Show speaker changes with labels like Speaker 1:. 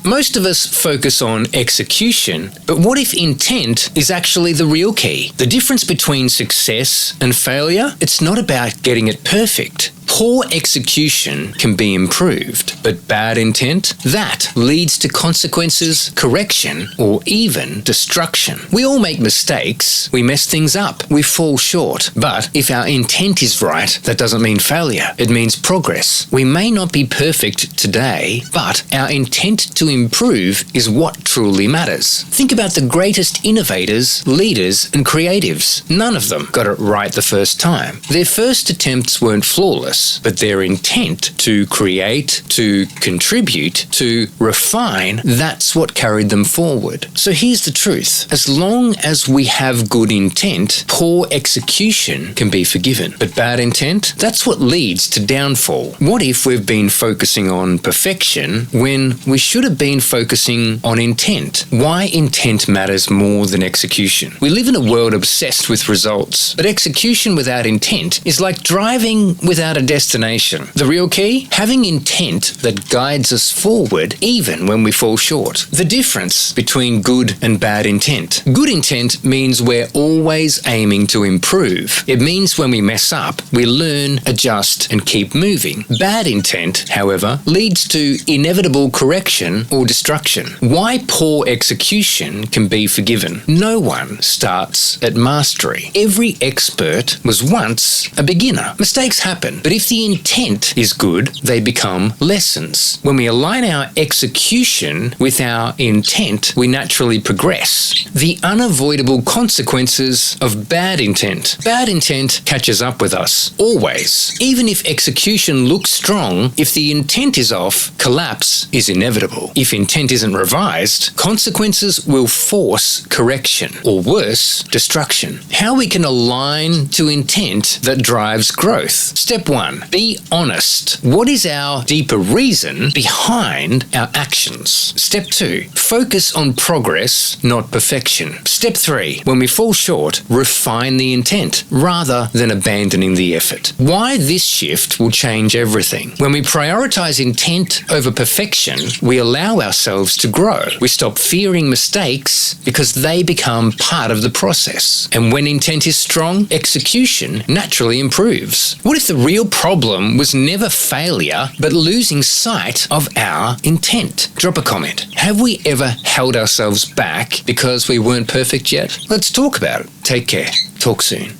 Speaker 1: Most of us focus on execution, but what if intent is actually the real key? The difference between success and failure? It's not about getting it perfect. Poor execution can be improved, but bad intent, that leads to consequences, correction, or even destruction. We all make mistakes, we mess things up, we fall short. But if our intent is right, that doesn't mean failure, it means progress. We may not be perfect today, but our intent to improve is what truly matters. Think about the greatest innovators, leaders, and creatives. None of them got it right the first time. Their first attempts weren't flawless, but their intent to create, to contribute, to refine, that's what carried them forward. So here's the truth. As long as we have good intent, poor execution can be forgiven. But bad intent, that's what leads to downfall. What if we've been focusing on perfection when we should have been focusing on intent? Why intent matters more than execution. We live in a world obsessed with results, but execution without intent is like driving without a destination. The real key? Having intent that guides us forward even when we fall short. The difference between good and bad intent. Good intent means we're always aiming to improve. It means when we mess up, we learn, adjust, and keep moving. Bad intent, however, leads to inevitable correction or destruction. Why poor execution can be forgiven. No one starts at mastery. Every expert was once a beginner. Mistakes happen, but if the intent is good, they become lessons. When we align our execution with our intent, we naturally progress. The unavoidable consequences of bad intent. Bad intent catches up with us, always. Even if execution looks strong, if the intent is off, collapse is inevitable. If intent isn't revised, consequences will force correction, or worse, destruction. How we can align to intent that drives growth. Step 1. Be honest. What is our deeper reason behind our actions? Step 2. Focus on progress, not perfection. Step 3. When we fall short, refine the intent rather than abandoning the effort. Why this shift will change everything. When we prioritize intent over perfection, we allow ourselves to grow. We stop fearing mistakes because they become part of the process. And when intent is strong, execution naturally improves. What if the real problem was never failure, but losing sight of our intent? Drop a comment. Have we ever held ourselves back because we weren't perfect yet? Let's talk about it. Take care. Talk soon.